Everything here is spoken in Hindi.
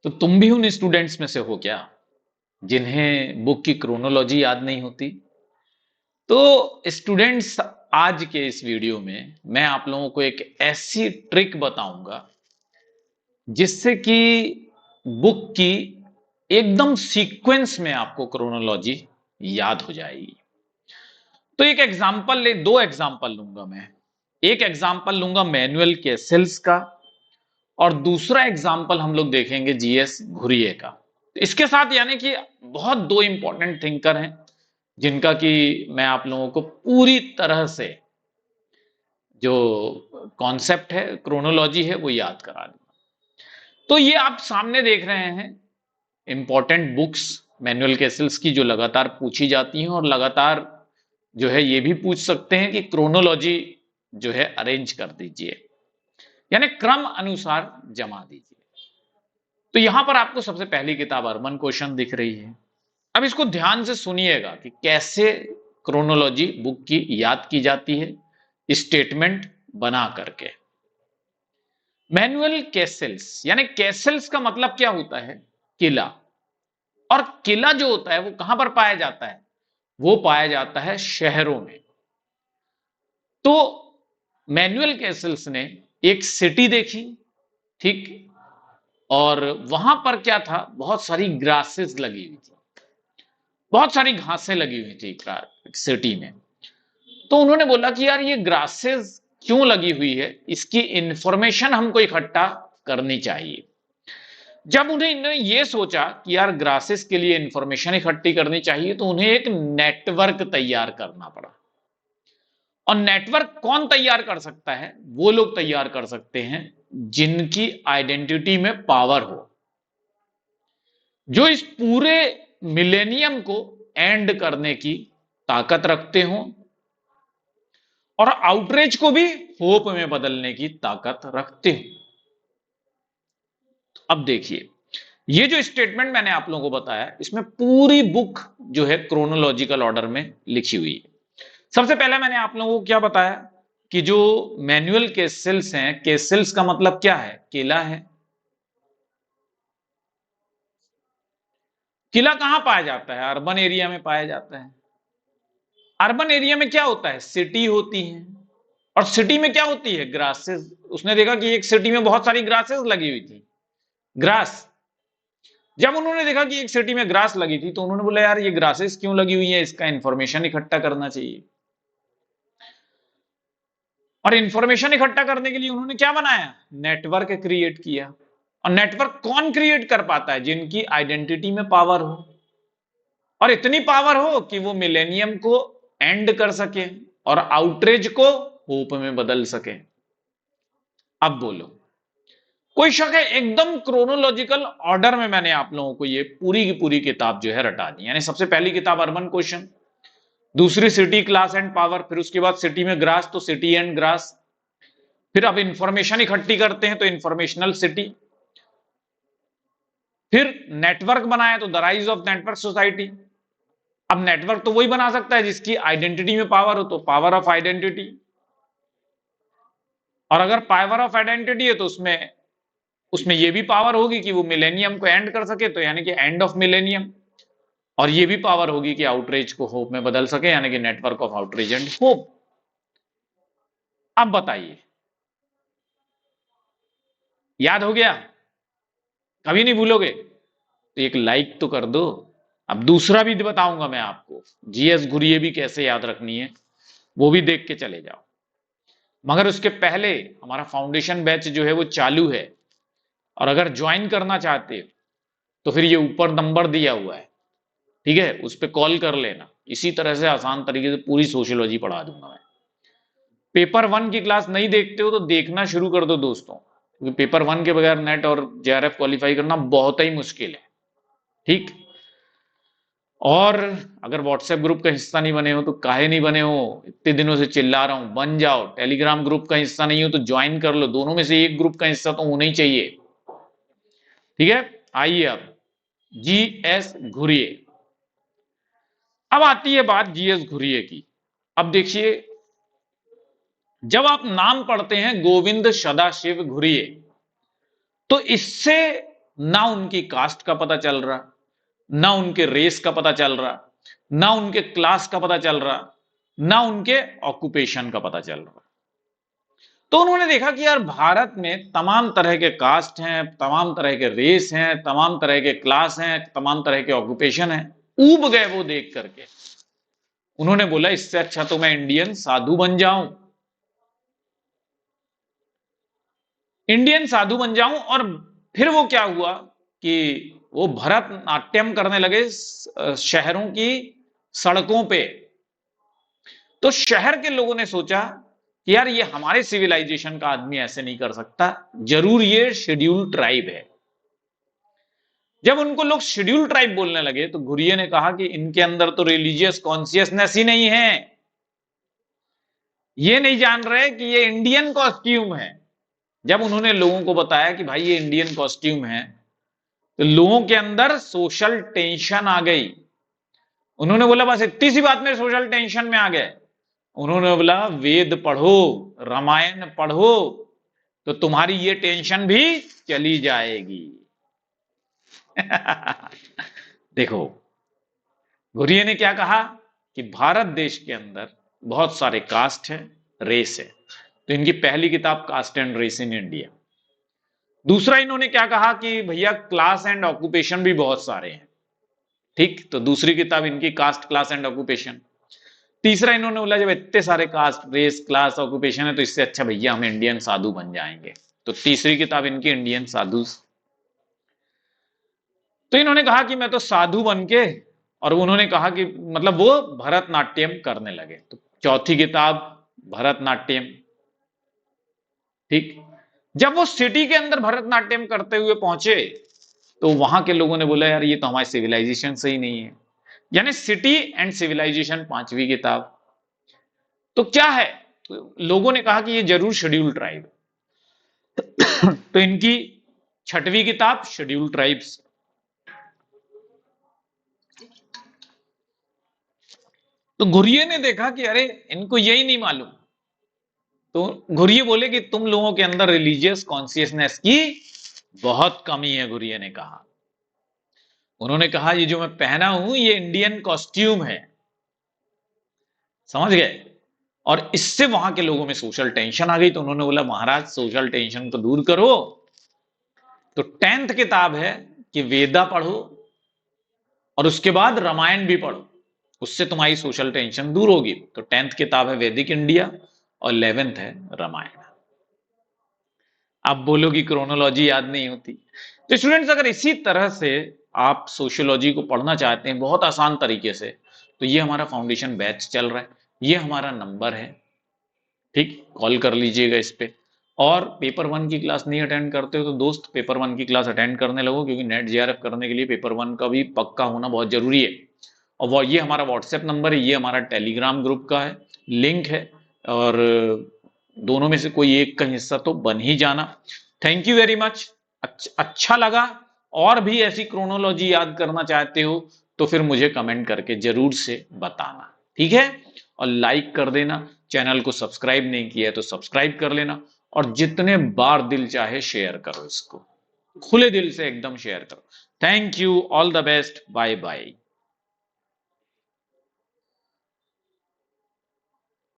तो तुम भी उन स्टूडेंट्स में से हो क्या जिन्हें बुक की क्रोनोलॉजी याद नहीं होती? तो स्टूडेंट्स, आज के इस वीडियो में मैं आप लोगों को एक ऐसी ट्रिक बताऊंगा जिससे कि बुक की एकदम सीक्वेंस में आपको क्रोनोलॉजी याद हो जाएगी। तो एक एग्जांपल ले, दो एग्जांपल लूंगा मैं। एक एग्जांपल लूंगा मैनुअल कैसेल्स का, और दूसरा एग्जाम्पल हम लोग देखेंगे जीएस घुरिए का। तो इसके साथ यानी कि बहुत दो इंपॉर्टेंट थिंकर हैं जिनका कि मैं आप लोगों को पूरी तरह से जो कॉन्सेप्ट है, क्रोनोलॉजी है, वो याद करा दूंगा। तो ये आप सामने देख रहे हैं इंपॉर्टेंट बुक्स मैनुअल कैसेल्स की जो लगातार पूछी जाती हैं, और लगातार जो है ये भी पूछ सकते हैं कि क्रोनोलॉजी जो है अरेंज कर दीजिए, यानी क्रम अनुसार जमा दीजिए। तो यहां पर आपको सबसे पहली किताब अर्बन क्वेश्चन दिख रही है। अब इसको ध्यान से सुनिएगा कि कैसे क्रोनोलॉजी बुक की याद की जाती है, स्टेटमेंट बना करके। मैनुअल कैसेल्स, यानी कैसेल्स का मतलब क्या होता है? किला। और किला जो होता है वो कहां पर पाया जाता है? वो पाया जाता है शहरों में। तो मैनुअल कैसेल्स ने एक सिटी देखी, ठीक, और वहां पर क्या था, बहुत सारी ग्रासेस लगी हुई थी, बहुत सारी घासें लगी हुई थी सिटी में। तो उन्होंने बोला कि यार ये ग्रासेस क्यों लगी हुई है, इसकी इंफॉर्मेशन हमको इकट्ठा करनी चाहिए। जब उन्हें ये सोचा कि यार ग्रासेस के लिए इंफॉर्मेशन इकट्ठी करनी चाहिए, तो उन्हें एक नेटवर्क तैयार करना पड़ा। और नेटवर्क कौन तैयार कर सकता है? वो लोग तैयार कर सकते हैं जिनकी आइडेंटिटी में पावर हो, जो इस पूरे मिलेनियम को एंड करने की ताकत रखते हो, और आउटरीच को भी होप में बदलने की ताकत रखते हो। अब देखिए, ये जो स्टेटमेंट मैंने आप लोगों को बताया, इसमें पूरी बुक जो है क्रोनोलॉजिकल ऑर्डर में लिखी हुई है। सबसे पहले मैंने आप लोगों को क्या बताया कि जो मैनुअल केसेल्स हैं, केसेल्स का मतलब क्या है? किला है। किला कहां पाया जाता है? अर्बन एरिया में पाया जाता है। अर्बन एरिया में क्या होता है? सिटी होती है। और सिटी में क्या होती है? ग्रासेस। उसने देखा कि एक सिटी में बहुत सारी ग्रासेस लगी हुई थी, ग्रास। जब उन्होंने देखा कि एक सिटी में ग्रास लगी थी, तो उन्होंने बोला यार ये ग्रासेस क्यों लगी हुई है, इसका इंफॉर्मेशन इकट्ठा करना चाहिए। और इंफॉर्मेशन इकट्ठा करने के लिए उन्होंने क्या बनाया? नेटवर्क क्रिएट किया। और नेटवर्क कौन क्रिएट कर पाता है? जिनकी आइडेंटिटी में पावर हो, और इतनी पावर हो कि वो मिलेनियम को एंड कर सके और आउटरीच को होप में बदल सके। अब बोलो, कोई शक है? एकदम क्रोनोलॉजिकल ऑर्डर में मैंने आप लोगों को ये पूरी की पूरी किताब जो है रटा दी। यानी सबसे पहली किताब अर्बन क्वेश्चन, दूसरी सिटी क्लास एंड पावर, फिर उसके बाद सिटी में ग्रास तो सिटी एंड ग्रास, फिर अब इंफॉर्मेशन इकट्ठी करते हैं तो इंफॉर्मेशनल सिटी, फिर नेटवर्क बनाया तो the rise of network society. अब नेटवर्क तो वही बना सकता है जिसकी आइडेंटिटी में पावर हो, तो पावर ऑफ आइडेंटिटी। और अगर पावर ऑफ आइडेंटिटी है तो उसमें उसमें यह भी पावर होगी कि वो मिलेनियम को एंड कर सके, तो यानी कि एंड ऑफ मिलेनियम। और ये भी पावर होगी कि आउटरीच को होप में बदल सके, यानी कि network of outreach and hope. अब बताइए, याद हो गया? कभी नहीं भूलोगे? तो एक लाइक तो कर दो। अब दूसरा भी बताऊंगा मैं आपको, जीएस घुरिए भी कैसे याद रखनी है, वो भी देख के चले जाओ। मगर उसके पहले हमारा फाउंडेशन बैच जो है वो चालू है, और अगर ज्वाइन करना चाहते हो तो फिर ये ऊपर नंबर दिया हुआ है, ठीक है, उस पर कॉल कर लेना। इसी तरह से आसान तरीके से पूरी सोशियोलॉजी पढ़ा दूंगा मैं। पेपर 1 की क्लास नहीं देखते हो तो देखना शुरू कर दो दोस्तों, क्योंकि पेपर 1 के बगैर नेट और जेआरएफ क्वालिफाई करना बहुत ही मुश्किल है, ठीक। और अगर व्हाट्सएप ग्रुप का हिस्सा नहीं बने हो तो काहे नहीं बने हो? इतने दिनों से चिल्ला रहा हूं, बन जाओ। टेलीग्राम ग्रुप का हिस्सा नहीं हो तो ज्वाइन कर लो, दोनों में से एक ग्रुप का हिस्सा तो होना ही चाहिए, ठीक है। आइए अब जीएस घुरिए। अब आती है बात जीएस घुरिए की। अब देखिए, जब आप नाम पढ़ते हैं गोविंद सदाशिव घुरिए, तो इससे ना उनकी कास्ट का पता चल रहा, ना उनके रेस का पता चल रहा, ना उनके क्लास का पता चल रहा, ना उनके ऑक्यूपेशन का पता चल रहा। तो उन्होंने देखा कि यार भारत में तमाम तरह के कास्ट हैं, तमाम तरह के रेस हैं, तमाम तरह के क्लास हैं, तमाम तरह के ऑक्यूपेशन हैं। ऊब गए वो देख करके। उन्होंने बोला इससे अच्छा तो मैं इंडियन साधु बन जाऊं, इंडियन साधु बन जाऊं। और फिर वो क्या हुआ कि वो भरतनाट्यम करने लगे शहरों की सड़कों पे। तो शहर के लोगों ने सोचा कि यार ये हमारे सिविलाइजेशन का आदमी ऐसे नहीं कर सकता, जरूर ये शेड्यूल ट्राइब है। जब उनको लोग शेड्यूल ट्राइब बोलने लगे तो घुरिये ने कहा कि इनके अंदर तो रिलीजियस कॉन्शियसनेस ही नहीं है, ये नहीं जान रहे कि ये इंडियन कॉस्ट्यूम है। जब उन्होंने लोगों को बताया कि भाई ये इंडियन कॉस्ट्यूम है, तो लोगों के अंदर सोशल टेंशन आ गई। उन्होंने बोला बस इतनी सी बात में सोशल टेंशन में आ गए। उन्होंने बोला वेद पढ़ो, रामायण पढ़ो, तो तुम्हारी ये टेंशन भी चली जाएगी। देखो घुरिये ने क्या कहा कि भारत देश के अंदर बहुत सारे कास्ट है, रेस है। तो इनकी पहली किताब caste and race in India. दूसरा इन्होंने क्या कहा कि भैया क्लास एंड ऑक्यूपेशन भी बहुत सारे हैं, ठीक, तो दूसरी किताब इनकी कास्ट क्लास एंड ऑक्यूपेशन। तीसरा इन्होंने बोला जब इतने सारे कास्ट रेस क्लास ऑक्यूपेशन है तो इससे अच्छा भैया हम इंडियन साधु बन जाएंगे, तो तीसरी किताब इनकी इंडियन साधु। तो इन्होंने कहा कि मैं तो साधु बन के, और उन्होंने कहा कि मतलब वो भरतनाट्यम करने लगे। तो चौथी किताब भरतनाट्यम, ठीक। जब वो सिटी के अंदर भरतनाट्यम करते हुए पहुंचे तो वहां के लोगों ने बोला यार ये तो हमारे सिविलाइजेशन से ही नहीं है। यानी सिटी एंड सिविलाइजेशन पांचवी किताब। तो क्या है, तो लोगों ने कहा कि ये जरूर शेड्यूल ट्राइब। तो इनकी छठवीं किताब शेड्यूल ट्राइब्स। तो घुरिये ने देखा कि अरे इनको यही नहीं मालूम। तो घुरिये बोले कि तुम लोगों के अंदर रिलीजियस कॉन्शियसनेस की बहुत कमी है, घुरिये ने कहा। उन्होंने कहा ये जो मैं पहना हूं ये इंडियन कॉस्ट्यूम है, समझ गए। और इससे वहां के लोगों में सोशल टेंशन आ गई। तो उन्होंने बोला महाराज सोशल टेंशन को दूर करो, तो 10th किताब है कि वेदा पढ़ो और उसके बाद रामायण भी पढ़ो, उससे तुम्हारी सोशल टेंशन दूर होगी। तो 10th किताब है वैदिक इंडिया और 11th है रामायण। आप बोलोगी क्रोनोलॉजी याद नहीं होती। तो स्टूडेंट्स अगर इसी तरह से आप सोशियोलॉजी को पढ़ना चाहते हैं बहुत आसान तरीके से, तो ये हमारा फाउंडेशन बैच चल रहा है, ये हमारा नंबर है, ठीक, कॉल कर लीजिएगा इस पे। और पेपर 1 की क्लास नहीं अटेंड करते हो तो दोस्त पेपर 1 की क्लास अटेंड करने लगो, क्योंकि नेट जेआरएफ करने के लिए पेपर 1 का भी पक्का होना बहुत जरूरी है। और वो ये हमारा व्हाट्सएप नंबर है, ये हमारा टेलीग्राम ग्रुप का है लिंक है, और दोनों में से कोई एक का हिस्सा तो बन ही जाना। Thank you very much. अच्छा लगा। और भी ऐसी क्रोनोलॉजी याद करना चाहते हो तो फिर मुझे कमेंट करके जरूर से बताना, ठीक है। और लाइक कर देना, चैनल को सब्सक्राइब नहीं किया है तो सब्सक्राइब कर लेना, और जितने बार दिल चाहे शेयर करो, इसको खुले दिल से एकदम शेयर करो। Thank you, all the best, bye bye.